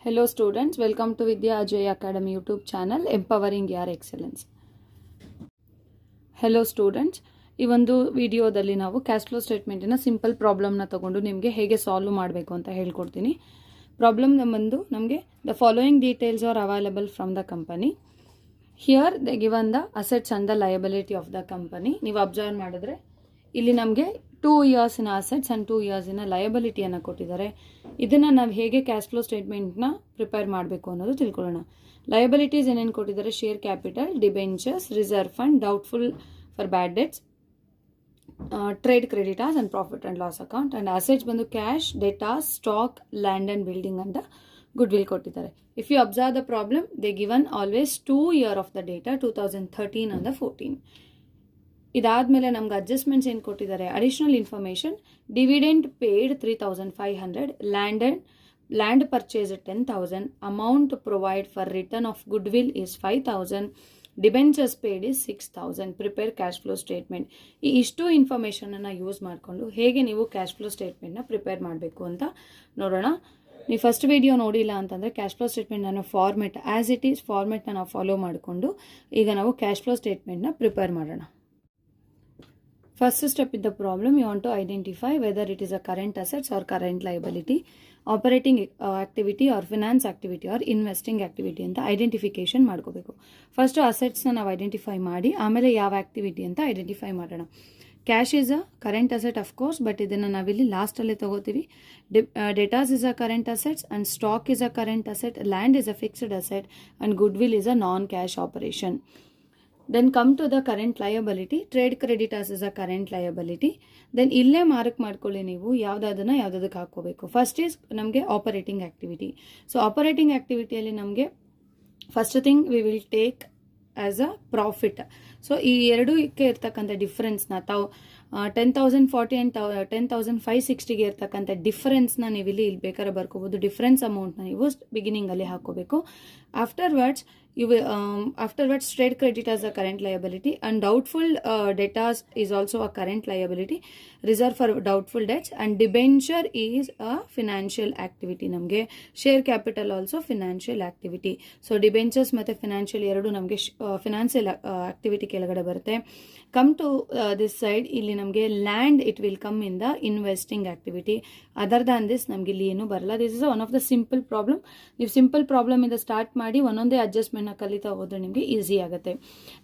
Hello students, welcome to Vidya Ajay Academy YouTube channel Empowering Your Excellence. Hello students, ಈ ಒಂದು ವಿಡಿಯೋದಲ್ಲಿ ನಾವು cash flow ಸ್ಟೇಟ್ಮೆಂಟಿನ simple ಪ್ರಾಬ್ಲಮ್ನ ತಗೊಂಡು ನಿಮಗೆ ಹೇಗೆ ಸಾಲ್ವ್ ಮಾಡಬೇಕು ಅಂತ ಹೇಳ್ಕೊಡ್ತೀನಿ. ಪ್ರಾಬ್ಲಮ್ ಬಂದು ನಮಗೆ the following details are available from the company. Here they given the assets and the liability of the company. ನೀವು ಅಬ್ಸರ್ವ್ ಮಾಡಿದ್ರೆ ಇಲ್ಲಿ ನಮಗೆ 2 ಇಯರ್ಸಿನ ಅಸೆಟ್ಸ್ ಆ್ಯಂಡ್ 2 ಇಯರ್ಸಿನ ಲಯಬಿಲಿಟಿಯನ್ನು ಕೊಟ್ಟಿದ್ದಾರೆ. ಇದನ್ನು ನಾವು ಹೇಗೆ ಕ್ಯಾಶ್ ಫ್ಲೋ ಸ್ಟೇಟ್ಮೆಂಟ್ನ ಪ್ರಿಪೇರ್ ಮಾಡಬೇಕು ಅನ್ನೋದು ತಿಳ್ಕೊಳ್ಳೋಣ. ಲಯಬಿಲಿಟೀಸ್ ಏನೇನು ಕೊಟ್ಟಿದ್ದಾರೆ: share capital, debentures, reserve fund, doubtful for bad debts, trade creditors and profit and loss account. And assets ಬಂದು cash, debtors, stock, land and building ಅಂತ ಗುಡ್ ವಿಲ್ ಕೊಟ್ಟಿದ್ದಾರೆ. If you observe the problem, they given always 2 year of the data 2013 and 14. ಇದಾದ್ಮೇಲೆ ನಮ್ಗೆ adjustments ಏನು ಕೊಟ್ಟಿದ್ದಾರೆ: additional information, dividend paid 3,500, land purchase 10,000, amount provide for return of goodwill is 5,000, debentures paid is 6,000. Prepare cash flow statement. ಈ ಇಷ್ಟು ಇನ್ಫಾರ್ಮೇಷನನ್ನು use ಮಾಡಿಕೊಂಡು ಹೇಗೆ ನೀವು cash flow ಸ್ಟೇಟ್ಮೆಂಟ್ನ prepare ಮಾಡಬೇಕು ಅಂತ ನೋಡೋಣ. ನೀವು ಫಸ್ಟ್ ವಿಡಿಯೋ ನೋಡಿಲ್ಲ ಅಂತಂದರೆ ಕ್ಯಾಶ್ ಫ್ಲೋ ಸ್ಟೇಟ್ಮೆಂಟ್ ನಾನು ಫಾರ್ಮೆಟ್ ಆ್ಯಸ್ ಇಟ್ ಈಸ್ ಫಾರ್ಮೆಟ್ನ ನಾವು ಫಾಲೋ ಮಾಡಿಕೊಂಡು ಈಗ ನಾವು ಕ್ಯಾಶ್ ಫ್ಲೋ ಸ್ಟೇಟ್ಮೆಂಟ್ನ ಪ್ರಿಪೇರ್ ಮಾಡೋಣ. First step in the problem, you want to identify whether it is a current assets or current liability, operating activity or finance activity or investing activity ಅಂತ identification ಮಾಡ್ಕೋಬೇಕು. First ಅಸೆಟ್ಸ್ನ ನಾವು identify ಮಾಡಿ ಆಮೇಲೆ ಯಾವ activity ಅಂತ identify ಮಾಡೋಣ. Cash is a current asset of course, but ಇದನ್ನು ನಾವಿಲ್ಲಿ ಲಾಸ್ಟಲ್ಲೇ ತಗೋತೀವಿ. Datas is a current assets and stock is a current asset, land is a fixed asset and good will is a non cash operation. Then come to the current liability. Trade creditors is a current liability. Then ಇಲ್ಲೇ mark ಮಾಡ್ಕೊಳ್ಳಿ ನೀವು ಯಾವುದಕ್ಕೆ ಹಾಕೋಬೇಕು. First is ನಮಗೆ operating activity. So operating ಆಕ್ಟಿವಿಟಿಯಲ್ಲಿ ನಮಗೆ first thing we will take as a profit. So ಈ ಎರಡಕ್ಕೆ ಇರ್ತಕ್ಕಂಥ ಡಿಫ್ರೆನ್ಸ್ನ ತಾವು 10,040 ಆ್ಯಂಡ್ 10,560ಗೆ ಇರ್ತಕ್ಕಂಥ ಡಿಫ್ರೆನ್ಸ್ನ ನೀವು ಇಲ್ಲಿ ಬೇಕಾದ್ರೆ ಬರ್ಕೋಬೋದು. ಡಿಫ್ರೆನ್ಸ್ ಅಮೌಂಟ್ನ ನೀವು ಬಿಗಿನಿಂಗಲ್ಲಿ ಹಾಕೋಬೇಕು. Afterwards, trade creditors are current liability and doubtful debtors is also a current liability. Reserve for doubtful debts and debenture is a financial activity. ನಮಗೆ share capital also financial activity. So debentures ಮತ್ತೆ financial ಎರಡು ನಮಗೆ financial activity ಕೆಳಗಡೆ ಬರುತ್ತೆ. Come to this side, ಇಲ್ಲಿ ನಮಗೆ land it will come in the investing activity. Other than this ನಮಗೆ ಇಲ್ಲಿ ಏನು ಬರಲ್ಲ. This is one of the simple problem. ನೀವು ಸಿಂಪಲ್ ಪ್ರಾಬ್ಲಮ್ ಇಂದ ಸ್ಟಾರ್ಟ್ ಮಾಡಿ ಒಂದೊಂದೇ ಅಡ್ಜಸ್ಟ್ಮೆಂಟ್ ಕಲಿತಾ ಹೋದ್ರೆ ನಿಮಗೆ ಈಸಿ ಆಗುತ್ತೆ.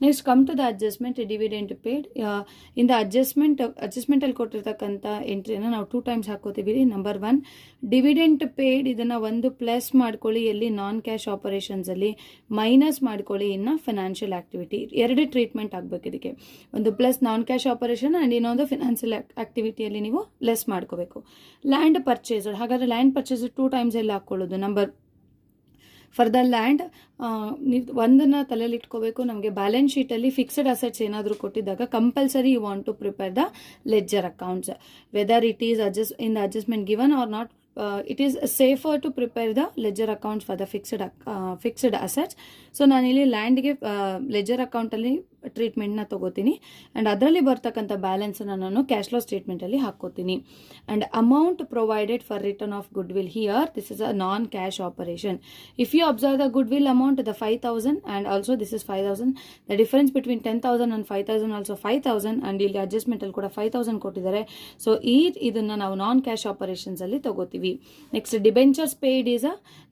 Next come to the adjustment, dividend paid. In the ಅಡ್ಜಸ್ಟ್ಮೆಂಟಲ್ಲಿ ಕೊಟ್ಟಿರ್ತಕ್ಕಂಥ ಎಂಟ್ರಿನ ನಾವು 2 ಟೈಮ್ಸ್ ಹಾಕೋತೀವಿ. ನಂಬರ್ 1 ಡಿವಿಡೆಂಟ್ ಪೇಡ್, ಇದನ್ನು ಒಂದು ಪ್ಲಸ್ ಮಾಡ್ಕೊಳ್ಳಿ ಎಲ್ಲಿ ನಾನ್ ಕ್ಯಾಶ್ ಆಪರೇಷನ್ಸಲ್ಲಿ, ಮೈನಸ್ ಮಾಡ್ಕೊಳ್ಳಿ ಇನ್ನು ಫಿನಾನ್ಷಿಯಲ್ ಆಕ್ಟಿವಿಟಿ. ಎರಡು ಟ್ರೀಟ್ಮೆಂಟ್ ಆಗಬೇಕು ಇದಕ್ಕೆ. ಒಂದು plus non cash operation and ಇನ್ನೊಂದು ಫಿನಾನ್ಷಿಯಲ್ ಆಕ್ಟಿವಿಟಿಯಲ್ಲಿ ನೀವು ಲೆಸ್ ಮಾಡ್ಕೋಬೇಕು. ಲ್ಯಾಂಡ್ ಪರ್ಚೇಸ್, ಹಾಗಾದರೆ ಲ್ಯಾಂಡ್ ಪರ್ಚೇಸ್ 2 ಟೈಮ್ಸ್ ಎಲ್ಲ ಹಾಕ್ಕೊಳ್ಳೋದು. ನಂಬರ್ ಫಾರ್ ದ ಲ್ಯಾಂಡ್ ನೀವು ಒಂದನ್ನು ತಲೆಯಲ್ಲಿ ಇಟ್ಕೋಬೇಕು. ನಮಗೆ ಬ್ಯಾಲೆನ್ಸ್ ಶೀಟಲ್ಲಿ ಫಿಕ್ಸ್ಡ್ ಅಸೆಟ್ಸ್ ಏನಾದರೂ ಕೊಟ್ಟಿದ್ದಾಗ compulsory you want to prepare the ledger accounts. Whether it is in the adjustment given or not, it is safer to prepare the ledger accounts for the fixed assets. So ನಾನಿಲ್ಲಿ ಲ್ಯಾಂಡ್ಗೆ leisure ಅಕೌಂಟಲ್ಲಿ ಟ್ರೀಟ್ಮೆಂಟ್ನ ತಗೋತೀನಿ and ಅದರಲ್ಲಿ ಬರ್ತಕ್ಕಂಥ ಬ್ಯಾಲೆನ್ಸನ್ನು ನಾನು cash flow ಸ್ಟೇಟ್ಮೆಂಟಲ್ಲಿ ಹಾಕ್ಕೋತೀನಿ. And amount provided for return of goodwill, here this is a non cash operation. If you observe the goodwill amount, the 5,000 and also this is 5,000. The difference between 10,000 and 5,000 also 5,000 and ಇಲ್ಲಿ ಅಡ್ಜಸ್ಟ್ಮೆಂಟಲ್ಲಿ ಕೂಡ 5,000 ಕೊಟ್ಟಿದ್ದಾರೆ. So ಇದನ್ನು ನಾವು non cash ಆಪರೇಷನ್ಸಲ್ಲಿ ತಗೋತೀವಿ. Next debentures paid is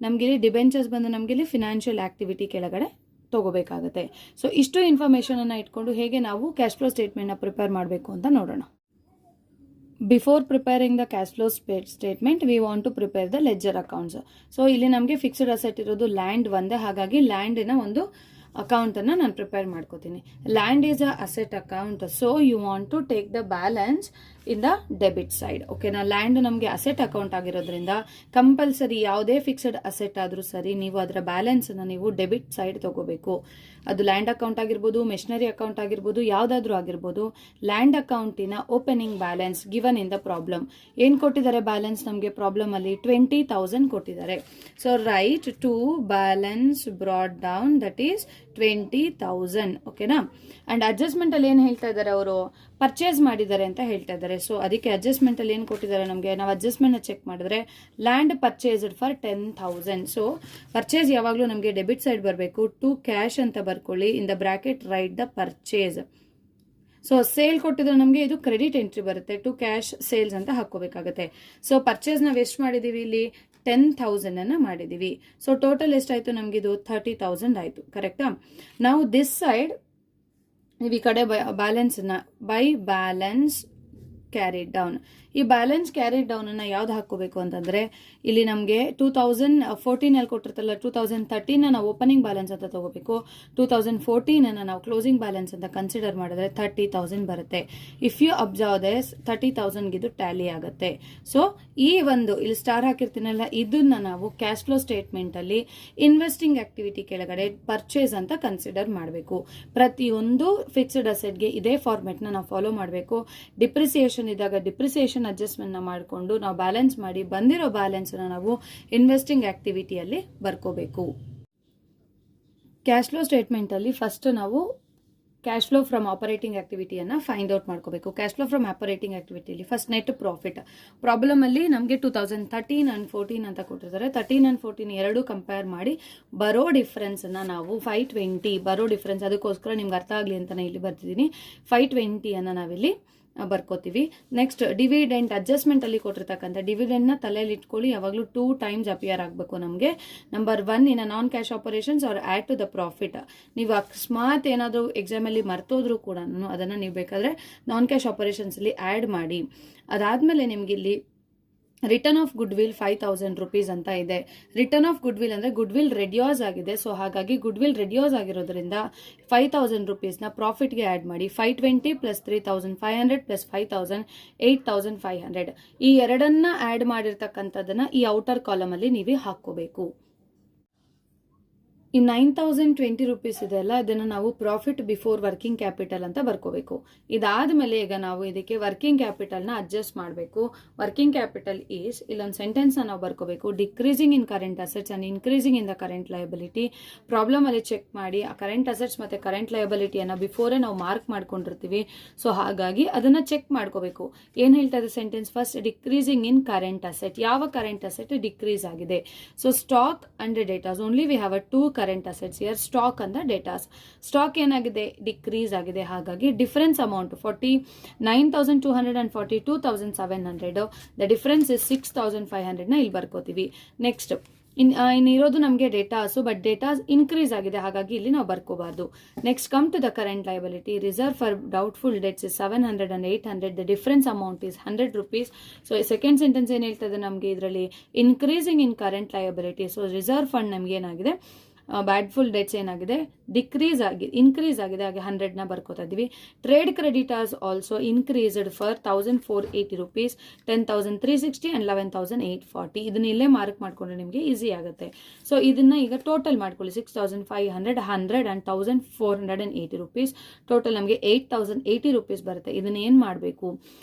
ನಮಗೆ debentures ಬಂದು ನಮಗೆ ಫಿನಾನ್ಷಿಯಲ್ ಆಕ್ಟಿವಿಟಿ ಕೆಳಗಡೆ ತಗೋಬೇಕಾಗುತ್ತೆ. ಸೊ ಇಷ್ಟು ಇನ್ಫಾರ್ಮೇಷನನ್ನು ಇಟ್ಕೊಂಡು ಹೇಗೆ ನಾವು ಕ್ಯಾಶ್ ಫ್ಲೋ ಸ್ಟೇಟ್ಮೆಂಟ್ನ ಪ್ರಿಪೇರ್ ಮಾಡಬೇಕು ಅಂತ ನೋಡೋಣ. Before preparing the cash flow statement we want to prepare the ledger accounts. So ಇಲ್ಲಿ ನಮಗೆ ಫಿಕ್ಸ್ಡ್ ಅಸೆಟ್ ಇರೋದು ಲ್ಯಾಂಡ್ ಒಂದೇ, ಹಾಗಾಗಿ ಲ್ಯಾಂಡಿನ ಒಂದು ಅಕೌಂಟನ್ನು ನಾನು ಪ್ರಿಪೇರ್ ಮಾಡ್ಕೋತೀನಿ. Land is a asset account, so you want to take the balance in the debit side. ಓಕೆನಾ? ಲ್ಯಾಂಡ್ ನಮಗೆ ಅಸೆಟ್ ಅಕೌಂಟ್ ಆಗಿರೋದ್ರಿಂದ ಕಂಪಲ್ಸರಿ ಯಾವುದೇ ಫಿಕ್ಸ್ಡ್ ಅಸೆಟ್ ಆದರೂ ಸರಿ ನೀವು ಅದರ ಬ್ಯಾಲೆನ್ಸನ್ನು ನೀವು ಡೆಬಿಟ್ ಸೈಡ್ ತಗೋಬೇಕು. ಅದು ಲ್ಯಾಂಡ್ ಅಕೌಂಟ್ ಆಗಿರ್ಬೋದು, ಮೆಷಿನರಿ ಅಕೌಂಟ್ ಆಗಿರ್ಬೋದು, ಯಾವುದಾದ್ರೂ ಆಗಿರ್ಬೋದು. ಲ್ಯಾಂಡ್ ಅಕೌಂಟಿನ opening balance given in the problem ಏನು ಕೊಟ್ಟಿದ್ದಾರೆ ಬ್ಯಾಲೆನ್ಸ್ ನಮಗೆ ಪ್ರಾಬ್ಲಮಲ್ಲಿ 20,000 ಕೊಟ್ಟಿದ್ದಾರೆ. So right to balance brought down that is 20,000. ಓಕೆನಾ? ಆ್ಯಂಡ್ ಅಡ್ಜಸ್ಟ್ಮೆಂಟಲ್ಲಿ ಏನು ಹೇಳ್ತಾ ಇದ್ದಾರೆ ಅವರು, ಪರ್ಚೇಸ್ ಮಾಡಿದ್ದಾರೆ ಅಂತ ಹೇಳ್ತಾ ಇದ್ದಾರೆ. ಸೊ ಅದಕ್ಕೆ ಅಡ್ಜಸ್ಟ್ಮೆಂಟಲ್ಲಿ ಏನು ಕೊಟ್ಟಿದ್ದಾರೆ ನಮಗೆ, ನಾವು ಅಡ್ಜಸ್ಟ್ಮೆಂಟ್ನ ಚೆಕ್ ಮಾಡಿದ್ರೆ land purchased for 10,000. So purchase ಯಾವಾಗಲೂ ನಮಗೆ ಡೆಬಿಟ್ ಸೈಡ್ ಬರಬೇಕು. ಟು ಕ್ಯಾಶ್ ಅಂತ ಬರ್ಕೊಳ್ಳಿ, in the bracket right the purchase. So sale ಕೊಟ್ಟಿದ್ರೆ ನಮಗೆ ಇದು ಕ್ರೆಡಿಟ್ ಎಂಟ್ರಿ ಬರುತ್ತೆ, ಟು ಕ್ಯಾಶ್ ಸೇಲ್ಸ್ ಅಂತ ಹಾಕೋಬೇಕಾಗುತ್ತೆ. ಸೊ ಪರ್ಚೇಸ್ ನಾವು ಎಷ್ಟು ಮಾಡಿದೀವಿ ಇಲ್ಲಿ 10,000 ಅನ್ನ ಮಾಡಿದೀವಿ. ಸೊ ಟೋಟಲ್ ಎಷ್ಟಾಯ್ತು ನಮ್ಗೆ, ಇದು 30,000 ಆಯ್ತು. ಕರೆಕ್ಟಾ? ನಾವು ದಿಸ್ ಸೈಡ್ ನೀವು ಈ ಕಡೆ balance by balance carried down, ಈ ಬ್ಯಾಲೆನ್ಸ್ ಕ್ಯಾರಿಡ್ ಡೌನ್ ಅನ್ನ ಯಾವ್ದು ಹಾಕೋಬೇಕು ಅಂತಂದ್ರೆ, ಇಲ್ಲಿ ನಮಗೆ 2014 ಕೊಟ್ಟಿರ್ತಲ್ಲ 2013 ನಾವು ಓಪನಿಂಗ್ ಬ್ಯಾಲೆನ್ಸ್ ಅಂತ ತಗೋಬೇಕು. 2014 ನಾವು ಕ್ಲೋಸಿಂಗ್ ಬ್ಯಾಲೆನ್ಸ್ ಅಂತ ಕನ್ಸಿಡರ್ ಮಾಡಿದ್ರೆ 30,000 ಬರುತ್ತೆ. ಇಫ್ ಯು ಅಬ್ಸರ್ವ್ ದಿಸ್ 30,000 ಇದು ಟ್ಯಾಲಿ ಆಗುತ್ತೆ. ಸೊ ಈ ಒಂದು ಇಲ್ಲಿ ಸ್ಟಾರ್ ಹಾಕಿರ್ತೀನಲ್ಲ, ಇದನ್ನ ನಾವು ಕ್ಯಾಶ್ ಫ್ಲೋ ಸ್ಟೇಟ್ಮೆಂಟ್ ಅಲ್ಲಿ ಇನ್ವೆಸ್ಟಿಂಗ್ ಆಕ್ಟಿವಿಟಿ ಕೆಳಗಡೆ ಪರ್ಚೇಸ್ ಅಂತ ಕನ್ಸಿಡರ್ ಮಾಡಬೇಕು. ಪ್ರತಿಯೊಂದು ಫಿಕ್ಸ್ಡ್ ಅಸೆಟ್ಗೆ ಇದೇ ಫಾರ್ಮೆಟ್ ನಾವು ಫಾಲೋ ಮಾಡಬೇಕು. ಡಿಪ್ರಿಸಿಯೇಷನ್ ಇದ್ದಾಗ ಡಿಪ್ರಿಸಿಯೇಷನ್ ಅಡ್ಜಸ್ಟ್ಮೆಂಟ್ ಮಾಡಿಕೊಂಡು ನಾವು ಬ್ಯಾಲೆನ್ಸ್ ಮಾಡಿ ಬಂದಿರೋ ಬ್ಯಾಲೆನ್ಸ್ ನಾವು ಇನ್ವೆಸ್ಟಿಂಗ್ ಆಕ್ಟಿವಿಟಿಯಲ್ಲಿ ಬರ್ಕೋಬೇಕು. ಕ್ಯಾಶ್ ಫ್ಲೋ ಸ್ಟೇಟ್ಮೆಂಟ್ ಅಲ್ಲಿ ಫಸ್ಟ್ ನಾವು ಕ್ಯಾಶ್ ಫ್ಲೋ ಫ್ರಮ್ ಆಪರೇಟಿಂಗ್ ಆಕ್ಟಿವಿಟಿಯನ್ನು ಫೈಂಡ್ ಔಟ್ ಮಾಡ್ಕೋಬೇಕು. ಕ್ಯಾಶ್ ಫ್ಲೋ ಫ್ರಮ್ ಆಪರೇಟಿಂಗ್ ಆಕ್ಟಿವಿಟಿಯಲ್ಲಿ ಫಸ್ಟ್ ನೆಟ್ ಪ್ರಾಫಿಟ್ ಪ್ರಾಬ್ಲಮ್ ಅಲ್ಲಿ ನಮಗೆ 2013 and 14 ಅಂತ ಕೊಟ್ಟಿರ್ತಾರೆ. 13 and 14 ಎರಡೂ ಕಂಪೇರ್ ಮಾಡಿ ಬರೋ ಡಿಫ್ರೆನ್ಸ್ ನಾವು 520 ಬರೋ ಡಿಫ್ರೆನ್ಸ್, ಅದಕ್ಕೋಸ್ಕರ ನಿಮ್ಗೆ ಅರ್ಥ ಆಗಲಿ ಅಂತ ಇಲ್ಲಿ ಬರ್ತಿದ್ದೀನಿ. 520 ಅನ್ನ ನಾವಿಲ್ಲಿ ಬರ್ಕೋತೀವಿ. ನೆಕ್ಸ್ಟ್ ಡಿವಿಡೆಂಟ್ ಅಡ್ಜಸ್ಟ್ಮೆಂಟ್ ಅಲ್ಲಿ ಕೊಟ್ಟಿರ್ತಕ್ಕಂಥ ಡಿವಿಡೆಂಡ್ ನ ತಲೆಯಲ್ಲಿ ಇಟ್ಕೊಳ್ಳಿ, ಯಾವಾಗಲೂ 2 times ಅಪಿಯರ್ ಆಗಬೇಕು ನಮಗೆ. Number 1 in non cash operations are add to the profit. ನೀವು ಅಕಸ್ಮಾತ್ ಏನಾದರೂ ಎಕ್ಸಾಮ್ ಅಲ್ಲಿ ಮರ್ತೋದ್ರೂ ಕೂಡ ಅದನ್ನ ನೀವು ಬೇಕಾದ್ರೆ ನಾನ್ ಕ್ಯಾಶ್ ಆಪರೇಷನ್ಸ್ ಅಲ್ಲಿ ಆಡ್ ಮಾಡಿ. ಅದಾದ್ಮೇಲೆ ನಿಮ್ಗೆ ಇಲ್ಲಿ return of good will 5,000 rupees ಅಂತ ಇದೆ. ರಿಟರ್ನ್ ಆಫ್ ಗುಡ್ ವಿಲ್ ಅಂದ್ರೆ ಗುಡ್ ವಿಲ್ ರೆಡ್ಯೂಸ್ ಆಗಿದೆ. ಸೊ ಹಾಗಾಗಿ ಗುಡ್ ವಿಲ್ ರೆಡ್ಯೂಸ್ ಆಗಿರೋದ್ರಿಂದ 5,000 rupees ನ ಪ್ರಾಫಿಟ್ಗೆ ಆಡ್ ಮಾಡಿ. 520 ಪ್ಲಸ್ 3,500 ಪ್ಲಸ್ 5,000 8,500 ಈ ಎರಡನ್ನ ಆಡ್ ಮಾಡಿರ್ತಕ್ಕಂಥದ್ದನ್ನ ಈ ಔಟರ್ ಕಾಲಮ್ ಅಲ್ಲಿ ನೀವು ಹಾಕೋಬೇಕು. ಈ 9,020 rupees ಇದೆ ಅಲ್ಲ, ಇದನ್ನ ನಾವು ಪ್ರಾಫಿಟ್ ಬಿಫೋರ್ ವರ್ಕಿಂಗ್ ಕ್ಯಾಪಿಟಲ್ ಅಂತ ಬರ್ಕೋಬೇಕು. ಇದಾದ್ಮೇಲೆ ಈಗ ನಾವು ಇದಕ್ಕೆ ವರ್ಕಿಂಗ್ ಕ್ಯಾಪಿಟಲ್ ನ ಅಡ್ಜಸ್ಟ್ ಮಾಡಬೇಕು. ವರ್ಕಿಂಗ್ ಕ್ಯಾಪಿಟಲ್ ಈಸ್, ಇಲ್ಲೊಂದು ಸೆಂಟೆನ್ಸ್ ನಾವು ಬರ್ಕೋಬೇಕು, decreasing in current assets and increasing in the current liability. Problem ಅಲ್ಲಿ ಚೆಕ್ ಮಾಡಿ ಆ ಕರೆಂಟ್ ಅಸೆಟ್ಸ್ ಮತ್ತೆ ಕರೆಂಟ್ ಲಯಬಿಲಿಟಿಯನ್ನ ಬಿಫೋರೇ ನಾವು ಮಾರ್ಕ್ ಮಾಡ್ಕೊಂಡಿರ್ತೀವಿ. ಸೊ ಹಾಗಾಗಿ ಅದನ್ನ ಚೆಕ್ ಮಾಡ್ಕೋಬೇಕು. ಏನ್ ಹೇಳ್ತಾ ಇದೆ sentence, first decreasing in current asset, ಯಾವ ಕರೆಂಟ್ ಅಸೆಟ್ ಡಿಕ್ರೀಸ್ ಆಗಿದೆ. So stock and datas, only we have a 2 current assets here, stock and datas. Stock ಏನಾಗಿದೆ, ಡಿಕ್ರೀಸ್ ಆಗಿದೆ. ಹಾಗಾಗಿ difference amount 49,200 and 42,700, the difference is 6,500 ನ ಇಲ್ಲಿ ಬರ್ಕೋತೀವಿ. Next ಇನ್ನಿರೋದು ನಮಗೆ datas, but datas increase ಆಗಿದೆ, ಹಾಗಾಗಿ ಇಲ್ಲಿ ನಾವು ಬರ್ಕೋಬಾರ್ದು. Next come to the current liability. Reserve for doubtful debts is 700 and 800, the difference amount is 100 rupees. So second sentence ಏನ್ ಹೇಳ್ತದೆ ನಮಗೆ ಇದರಲ್ಲಿ, increasing in current liability. So reserve fund ನಮ್ಗೆ ಏನಾಗಿದೆ, ಬ್ಯಾಡ್ಫುಲ್ ಡೆಟ್ಸ್ ಏನಾಗಿದೆ, ಡಿಕ್ರೀಸ್ ಆಗಿದೆ, ಇನ್ಕ್ರೀಸ್ ಆಗಿದೆ, ಹಾಗೆ 100 ನ ಬರ್ಕೋತಾ ಇದೀವಿ. Trade creditors also increased for 1,480 rupees, 10,360 and 11,840. ಇದನ್ನ ಇಲ್ಲೇ ಮಾರ್ಕ್ ಮಾಡ್ಕೊಂಡ್ರೆ ನಿಮಗೆ ಈಸಿ ಆಗುತ್ತೆ. ಸೊ ಇದನ್ನ ಈಗ ಟೋಟಲ್ ಮಾಡ್ಕೊಳ್ಳಿ, 6,500, 100 and 1,480 rupees. ಟೋಟಲ್ ನಮಗೆ 8,080 rupees ಬರುತ್ತೆ. ಇದನ್ನ ಏನ್ ಮಾಡಬೇಕು,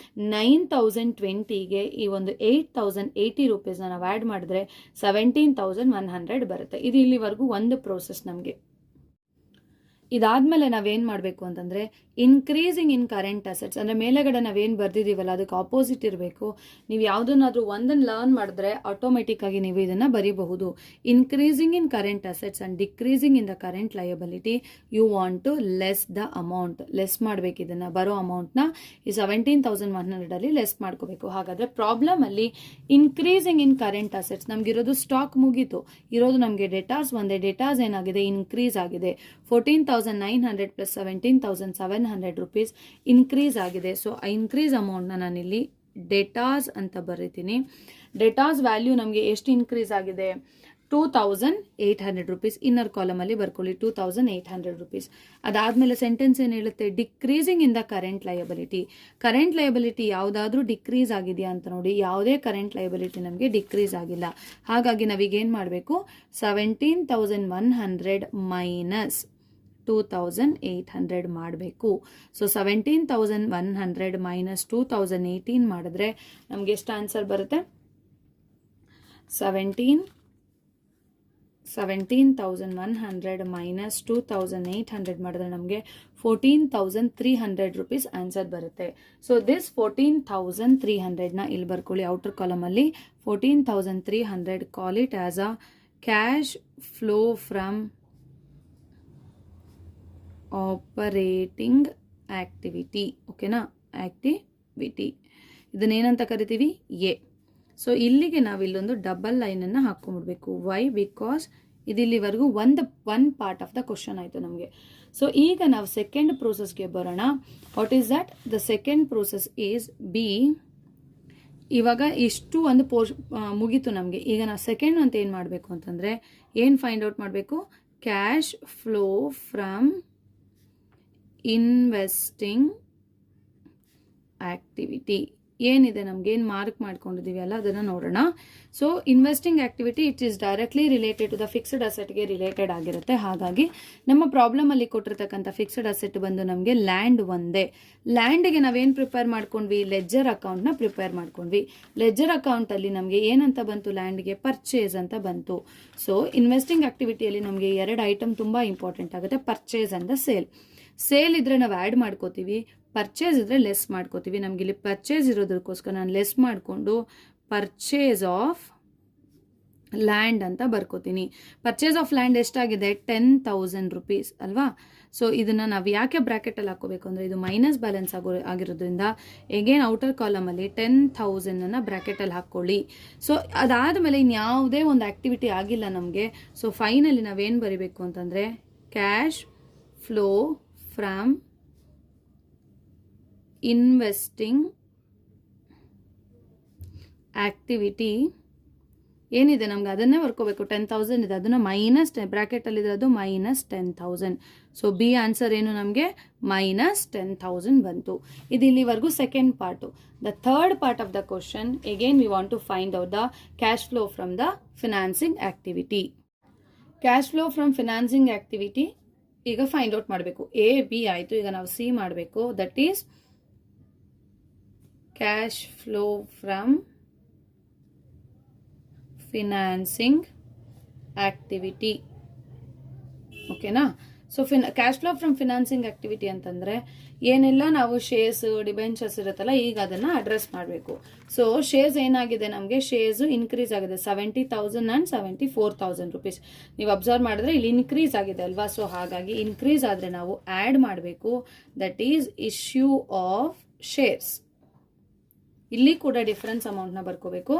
9,020ಗೆ ಈ ಒಂದು 8,080 rupees ನಾವು ಆಡ್ ಮಾಡಿದ್ರೆ 17,100 ಬರುತ್ತೆ. ಇದು ಇಲ್ಲಿವರೆಗೂ ಒಂದು ಪ್ರೋಸೆಸ್ ನಮಗೆ. ಇದಾದ್ಮೇಲೆ ನಾವೇನ್ ಮಾಡಬೇಕು ಅಂತಂದ್ರೆ, ಇನ್ಕ್ರೀಸಿಂಗ್ ಇನ್ ಕರೆಂಟ್ ಅಸೆಟ್ಸ್ ಅಂದ್ರೆ ಮೇಲೆಗಡೆ ನಾವೇನ್ ಬರ್ದಿದೀವಲ್ಲ ಅದಕ್ಕೆ ಆಪೋಸಿಟ್ ಇರಬೇಕು. ನೀವು ಯಾವ್ದನ್ನಾದ್ರೂ ಒಂದನ್ನು ಲರ್ನ್ ಮಾಡಿದ್ರೆ ಆಟೋಮೆಟಿಕ್ ಆಗಿ ನೀವು ಇದನ್ನ ಬರೀಬಹುದು. Increasing in current assets and decreasing in the current liability, you want to less the amount. Less ಮಾಡ್ಬೇಕು, ಇದನ್ನ ಬರೋ ಅಮೌಂಟ್ ನ ಈ 17,100 ಅಲ್ಲಿ ಲೆಸ್ ಮಾಡ್ಕೋಬೇಕು. ಹಾಗಾದ್ರೆ ಪ್ರಾಬ್ಲಮ್ ಅಲ್ಲಿ ಇನ್ಕ್ರೀಸಿಂಗ್ ಇನ್ ಕರೆಂಟ್ ಅಸೆಟ್ಸ್ ನಮ್ಗಿರೋದು ಸ್ಟಾಕ್ ಮುಗೀತು, ಇರೋದು ನಮ್ಗೆ ಡೇಟಾಸ್ ಒಂದೇ. ಡೇಟಾಸ್ ಏನಾಗಿದೆ, ಇನ್ಕ್ರೀಸ್ ಆಗಿದೆ. 14,900 ಪ್ಲಸ್ 17,700 rupees ಇನ್ಕ್ರೀಸ್ ಆಗಿದೆ. ಸೊ ಇನ್ಕ್ರೀಸ್ ಅಮೌಂಟ್ ನಾನಿಲ್ಲಿ ಡೇಟಾಸ್ ಅಂತ ಬರೀತೀನಿ. ಡೇಟಾಸ್ ವ್ಯಾಲ್ಯೂ ನಮಗೆ ಎಷ್ಟು ಇನ್ಕ್ರೀಸ್ ಆಗಿದೆ, 2,800 rupees. ಇನ್ನರ್ ಕಾಲಮ್ ಅಲ್ಲಿ ಬರ್ಕೊಳ್ಳಿ, 2,800 rupees. ಅದಾದ್ಮೇಲೆ ಸೆಂಟೆನ್ಸ್ ಏನ್ ಹೇಳುತ್ತೆ, decreasing in the current liability. Current liability ಯಾವ್ದಾದ್ರೂ ಡಿಕ್ರೀಸ್ ಆಗಿದೆಯಾ ಅಂತ ನೋಡಿ, ಯಾವುದೇ ಕರೆಂಟ್ ಲಯಬಿಲಿಟಿ ನಮಗೆ ಡಿಕ್ರೀಸ್ ಆಗಿಲ್ಲ. ಹಾಗಾಗಿ ನಾವೀಗ ಏನ್ ಮಾಡಬೇಕು, 17,100 ಮೈನಸ್ 2,800 ಮಾಡಬೇಕು. ಸೊ 17,100 ಮೈನಸ್ 2,018 ಮಾಡಿದ್ರೆ ನಮ್ಗೆ ಎಷ್ಟು ಆನ್ಸರ್ ಬರುತ್ತೆ, 17,100 ಮೈನಸ್ 2,800 ಮಾಡಿದ್ರೆ ನಮಗೆ 14,300 ರುಪೀಸ್ ಆನ್ಸರ್ ಬರುತ್ತೆ. ಸೊ ದಿಸ್ 14,300ನ ಇಲ್ಲಿ ಬರ್ಕೊಳ್ಳಿ ಔಟರ್ ಕಾಲಮಲ್ಲಿ. 14,300 call it as a cash flow from operating activity. ಓಕೆನಾ, ಆಕ್ಟಿವಿಟಿ ಇದನ್ನೇನಂತ ಕರಿತೀವಿ, ಎ. ಸೊ ಇಲ್ಲಿಗೆ ನಾವು ಇಲ್ಲೊಂದು ಡಬಲ್ ಲೈನನ್ನು ಹಾಕೊಂಡ್ಬಿಡ್ಬೇಕು. ವೈ? ಬಿಕಾಸ್ ಇದಿಲ್ಲಿವರೆಗೂ one part of the question ಆಯಿತು ನಮಗೆ. ಸೊ ಈಗ ನಾವು ಸೆಕೆಂಡ್ ಪ್ರೋಸೆಸ್ಗೆ ಬರೋಣ. What is that? The second process is B. ಇವಾಗ ಇಷ್ಟು ಒಂದು ಮುಗೀತು ನಮಗೆ. ಈಗ ನಾವು ಸೆಕೆಂಡ್ ಅಂತ ಏನು ಮಾಡಬೇಕು ಅಂತಂದರೆ ಏನು ಫೈಂಡ್ ಔಟ್ ಮಾಡಬೇಕು? Cash flow from investing activity ಏನಿದೆ ನಮ್ಗೆ, ಏನು ಮಾರ್ಕ್ ಮಾಡ್ಕೊಂಡಿದ್ದೀವಿ ಅಲ್ಲ ಅದನ್ನು ನೋಡೋಣ. So investing activity it is directly related to the fixed ಅಸೆಟ್ಗೆ ರಿಲೇಟೆಡ್ ಆಗಿರುತ್ತೆ. ಹಾಗಾಗಿ ನಮ್ಮ ಪ್ರಾಬ್ಲಮಲ್ಲಿ ಕೊಟ್ಟಿರ್ತಕ್ಕಂಥ ಫಿಕ್ಸ್ಡ್ ಅಸೆಟ್ ಬಂದು ನಮಗೆ ಲ್ಯಾಂಡ್ ಒಂದೇ. ಲ್ಯಾಂಡ್ಗೆ ನಾವೇನು ಪ್ರಿಪೇರ್ ಮಾಡ್ಕೊಂಡ್ವಿ? ಲೆಜ್ಜರ್ ಅಕೌಂಟ್ನ ಪ್ರಿಪೇರ್ ಮಾಡ್ಕೊಂಡ್ವಿ. ಲೆಜ್ಜರ್ ಅಕೌಂಟಲ್ಲಿ ನಮಗೆ ಏನಂತ ಬಂತು? ಲ್ಯಾಂಡ್ಗೆ ಪರ್ಚೇಸ್ ಅಂತ ಬಂತು. ಸೊ ಇನ್ವೆಸ್ಟಿಂಗ್ ಆಕ್ಟಿವಿಟಿಯಲ್ಲಿ ನಮಗೆ ಎರಡು ಐಟಮ್ ತುಂಬ ಇಂಪಾರ್ಟೆಂಟ್ ಆಗುತ್ತೆ, ಪರ್ಚೇಸ್ ಅಂಡ್ ಸೇಲ್. ಸೇಲ್ ಇದ್ರೆ ನಾವು ಆ್ಯಡ್ ಮಾಡ್ಕೋತೀವಿ, ಪರ್ಚೇಸ್ ಇದ್ರೆ ಲೆಸ್ ಮಾಡ್ಕೋತೀವಿ. ನಮ್ಗೆ ಇಲ್ಲಿ ಪರ್ಚೇಸ್ ಇರೋದಕ್ಕೋಸ್ಕರ ನಾನು ಲೆಸ್ ಮಾಡಿಕೊಂಡು ಪರ್ಚೇಸ್ ಆಫ್ ಲ್ಯಾಂಡ್ ಅಂತ ಬರ್ಕೋತೀನಿ. ಪರ್ಚೇಸ್ ಆಫ್ ಲ್ಯಾಂಡ್ ಎಷ್ಟಾಗಿದೆ? 10,000 ರುಪೀಸ್ ಅಲ್ವಾ. ಸೊ ಇದನ್ನು ನಾವು ಯಾಕೆ ಬ್ರ್ಯಾಕೆಟಲ್ಲಿ ಹಾಕೋಬೇಕು ಅಂದರೆ ಇದು ಮೈನಸ್ ಬ್ಯಾಲೆನ್ಸ್ ಆಗಿರೋದ್ರಿಂದ ಎಗೇನ್ ಔಟರ್ ಕಾಲಮಲ್ಲಿ 10,000 ಬ್ರ್ಯಾಕೆಟಲ್ಲಿ ಹಾಕ್ಕೊಳ್ಳಿ. ಸೊ ಅದಾದಮೇಲೆ ಇನ್ಯಾವುದೇ ಒಂದು ಆ್ಯಕ್ಟಿವಿಟಿ ಆಗಿಲ್ಲ ನಮಗೆ. ಸೊ ಫೈನಲಿ ನಾವೇನು ಬರಿಬೇಕು ಅಂತಂದರೆ cash flow from investing activity ಏನಿದೆ ನಮ್ಗೆ ಅದನ್ನೇ ಬರ್ಕೋಬೇಕು. 10,000 ಇದೆ, ಅದನ್ನು ಮೈನಸ್ ಬ್ರ್ಯಾಕೆಟಲ್ಲಿದೆ, ಅದು ಮೈನಸ್ 10,000. ಸೊ ಬಿ ಆನ್ಸರ್ ಏನು ನಮಗೆ? ಮೈನಸ್ 10,000 ಬಂತು. ಇದು ಇಲ್ಲಿವರೆಗೂ second part. The third part of the question again we want to find out the cash flow from the financing activity. Cash flow from financing activity ಈಗ find out ಮಾಡಬೇಕು. A B ಆಯಿತು, ಈಗ ನಾವು C ಮಾಡಬೇಕು. That is cash flow from financing activity. ಓಕೆನಾ. So cash flow from financing activity ಅಂತಂದರೆ ಏನೆಲ್ಲ ನಾವು ಶೇರ್ಸ್ ಡಿಬೆಂಚರ್ಸ್ ಇರುತ್ತಲ್ಲ, ಈಗ ಅದನ್ನು ಅಡ್ರೆಸ್ ಮಾಡಬೇಕು. ಸೊ ಶೇರ್ಸ್ ಏನಾಗಿದೆ ನಮಗೆ? ಶೇರ್ಸು ಇನ್ಕ್ರೀಸ್ ಆಗಿದೆ 70,000 ಆ್ಯಂಡ್ 74,000 ರುಪೀಸ್. ನೀವು ಅಬ್ಸರ್ವ್ ಮಾಡಿದ್ರೆ ಇಲ್ಲಿ ಇನ್ಕ್ರೀಸ್ ಆಗಿದೆ ಅಲ್ವಾ. ಸೊ ಹಾಗಾಗಿ ಇನ್ಕ್ರೀಸ್ ಆದರೆ ನಾವು ಆ್ಯಡ್ ಮಾಡಬೇಕು. That is issue of shares. ಇಲ್ಲಿ ಕೂಡ ಡಿಫರೆನ್ಸ್ ಅಮೌಂಟ್ನ ಬರ್ಕೋಬೇಕು,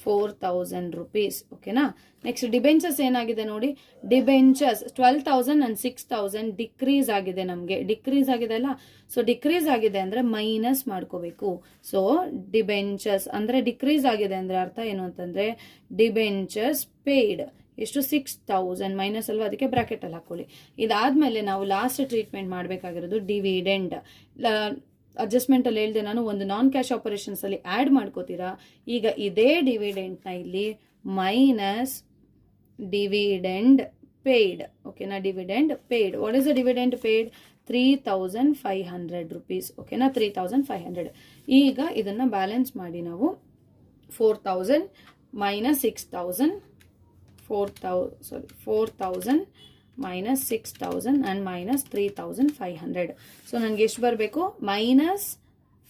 4,000 ರುಪೀಸ್. ಓಕೆನಾ. ನೆಕ್ಸ್ಟ್ ಡಿಬೆಂಚರ್ಸ್ ಏನಾಗಿದೆ ನೋಡಿ. ಡಿಬೆಂಚರ್ಸ್ 12,000 ಆ್ಯಂಡ್ 6,000 ಡಿಕ್ರೀಸ್ ಆಗಿದೆ ನಮಗೆ. ಡಿಕ್ರೀಸ್ ಆಗಿದೆ ಅಲ್ಲ. ಸೊ ಡಿಕ್ರೀಸ್ ಆಗಿದೆ ಅಂದರೆ ಮೈನಸ್ ಮಾಡ್ಕೋಬೇಕು. ಸೊ ಡಿಬೆಂಚರ್ಸ್ ಅಂದರೆ ಡಿಕ್ರೀಸ್ ಆಗಿದೆ ಅಂದರೆ ಅರ್ಥ ಏನು ಅಂತಂದರೆ ಡಿಬೆಂಚರ್ಸ್ ಪೇಯ್ಡ್ ಎಷ್ಟು? 6,000 ಮೈನಸ್ ಅಲ್ವಾ, ಅದಕ್ಕೆ ಬ್ರ್ಯಾಕೆಟಲ್ಲಿ ಹಾಕೊಳ್ಳಿ. ಇದಾದಮೇಲೆ ನಾವು ಲಾಸ್ಟ್ ಟ್ರೀಟ್ಮೆಂಟ್ ಮಾಡಬೇಕಾಗಿರೋದು ಡಿವಿಡೆಂಡ್. ಅಡ್ಜಸ್ಟ್ಮೆಂಟಲ್ಲಿ ಹೇಳಿದೆ ನಾನು, ಒಂದು ನಾನ್ ಕ್ಯಾಶ್ ಆಪರೇಷನ್ಸಲ್ಲಿ ಆ್ಯಡ್ ಮಾಡ್ಕೋತೀರಾ. ಈಗ ಇದೇ ಡಿವಿಡೆಂಟ್ನ ಇಲ್ಲಿ ಮೈನಸ್ ಡಿವಿಡೆಂಡ್ ಪೇಯ್ಡ್. ಓಕೆನಾ. Dividend paid. What is the dividend paid? 3,500 rupees. ಓಕೆನಾ. 3,500. ಈಗ ಇದನ್ನು ಬ್ಯಾಲೆನ್ಸ್ ಮಾಡಿ ನಾವು 4,000 minus 6,000 4,000 minus 6,000 and minus 3,500. So ನನಗೆ ಎಷ್ಟು ಬರಬೇಕು? ಮೈನಸ್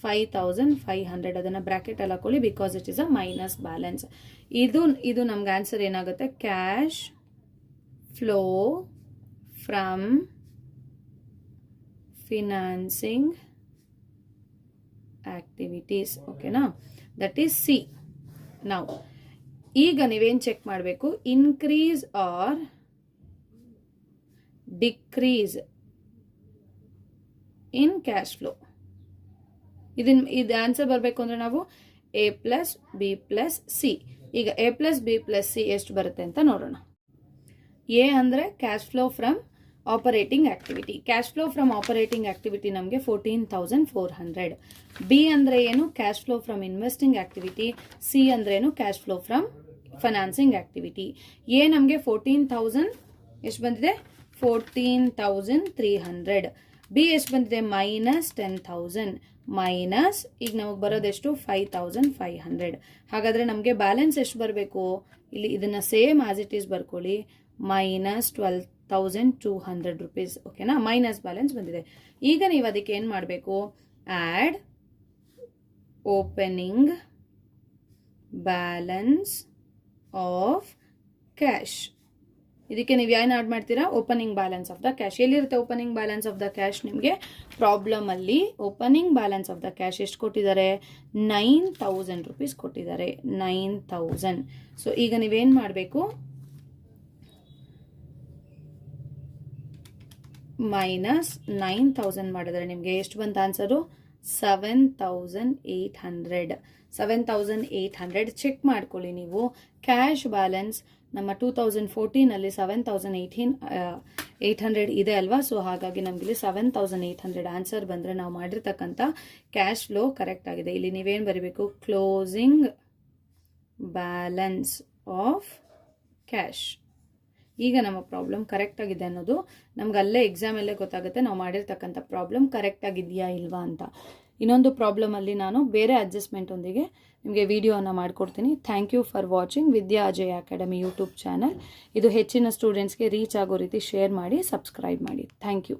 5,500. ಅದನ್ನು ಬ್ರ್ಯಾಕೆಟಲ್ಲಿ ಹಾಕೊಳ್ಳಿ, because it is a minus balance. ಇದು ನಮ್ಗೆ ಆನ್ಸರ್ ಏನಾಗುತ್ತೆ? Cash flow from financing activities. ಓಕೆನಾ. That is C. ನಾವು ಈಗ ನೀವೇನು ಚೆಕ್ ಮಾಡಬೇಕು? Increase or decrease in cash flow. ಇದು ಆನ್ಸರ್ ಬರಬೇಕು ಅಂದರೆ ನಾವು A plus B plus C. ಈಗ A plus B plus C ಎಷ್ಟು ಬರುತ್ತೆ ಅಂತ ನೋಡೋಣ. ಎ ಅಂದರೆ cash flow from operating activity. Cash flow from operating activity ನಮಗೆ 14,400. ಬಿ ಅಂದರೆ ಏನು? Cash flow from investing activity. C ಅಂದರೆ ಏನು? Cash flow from financing activity. A ನಮಗೆ 14,000 ಎಷ್ಟು ಬಂದಿದೆ? 14,300. ಬಿ ಎಷ್ಟು ಬಂದಿದೆ? ಮೈನಸ್ 10,000. ಮೈನಸ್ ಈಗ ನಮಗೆ ಬರೋದೆಷ್ಟು 5500. ಹಾಗಾದರೆ ನಮಗೆ ಬ್ಯಾಲೆನ್ಸ್ ಎಷ್ಟು ಬರಬೇಕು, ಇಲ್ಲಿ ಇದನ್ನು ಸೇಮ್ ಆಸ್ ಇಟ್ ಈಸ್ ಬರ್ಕೊಳ್ಳಿ, ಮೈನಸ್ 12,200 rupees. ಓಕೆನಾ, ಮೈನಸ್ ಬ್ಯಾಲೆನ್ಸ್ ಬಂದಿದೆ. ಈಗ ನೀವು ಅದಕ್ಕೆ ಏನು ಮಾಡಬೇಕು, add opening balance of cash. ಇದಕ್ಕೆ ನೀವು ಏನು ಆಡ್ ಮಾಡ್ತೀರಾ, opening balance of the cash. ಎಲ್ಲಿರುತ್ತೆ opening balance of the cash, ನಿಮಗೆ ಪ್ರಾಬ್ಲಮಲ್ಲಿ opening balance of the cash ಎಷ್ಟು ಕೊಟ್ಟಿದ್ದಾರೆ, 9,000 rupees ಕೊಟ್ಟಿದ್ದಾರೆ, 9,000. ಸೊ ಈಗ ನೀವೇನು ಮಾಡಬೇಕು, ಮೈನಸ್ 9,000 ಮಾಡಿದ್ರೆ ನಿಮಗೆ ಎಷ್ಟು ಬಂತ ಆನ್ಸರು, 7,800. 7,800 ಚೆಕ್ ಮಾಡ್ಕೊಳ್ಳಿ ನೀವು. ಕ್ಯಾಶ್ ಬ್ಯಾಲೆನ್ಸ್ ನಮ್ಮ 2014 7,800 ಇದೆ ಅಲ್ವಾ. ಸೊ ಹಾಗಾಗಿ ನಮಗಿಲ್ಲಿ 7,800 ಆನ್ಸರ್ ಬಂದರೆ ನಾವು ಮಾಡಿರ್ತಕ್ಕಂಥ ಕ್ಯಾಶ್ ಫ್ಲೋ ಕರೆಕ್ಟ್ ಆಗಿದೆ. ಇಲ್ಲಿ ನೀವೇನು ಬರೀಬೇಕು, ಕ್ಲೋಸಿಂಗ್ ಬ್ಯಾಲೆನ್ಸ್ ಆಫ್ ಕ್ಯಾಶ್. ಈಗ ನಮ್ಮ ಪ್ರಾಬ್ಲಮ್ ಕರೆಕ್ಟ್ ಆಗಿದೆ ಅನ್ನೋದು ನಮ್ಗೆ ಅಲ್ಲೇ ಎಕ್ಸಾಮಲ್ಲೇ ಗೊತ್ತಾಗುತ್ತೆ ನಾವು ಮಾಡಿರ್ತಕ್ಕಂಥ ಪ್ರಾಬ್ಲಮ್ ಕರೆಕ್ಟ್ ಆಗಿದೆಯಾ ಇಲ್ವಾ ಅಂತ. ಇನ್ನೊಂದು ಪ್ರಾಬ್ಲಮಲ್ಲಿ ನಾನು ಬೇರೆ ಅಡ್ಜಸ್ಟ್ಮೆಂಟ್ ಒಂದಿಗೆ ನಿಮಗೆ ವಿಡಿಯೋನ ಮಾಡಿಕೊಡ್ತೀನಿ. Thank you for watching Vidya Ajay Academy YouTube channel. ಇದು ಹೆಚ್ಚಿನ ಸ್ಟೂಡೆಂಟ್ಸ್ಗೆ ರೀಚ್ ಆಗೋ ರೀತಿ ಶೇರ್ ಮಾಡಿ, ಸಬ್ಸ್ಕ್ರೈಬ್ ಮಾಡಿ. Thank you.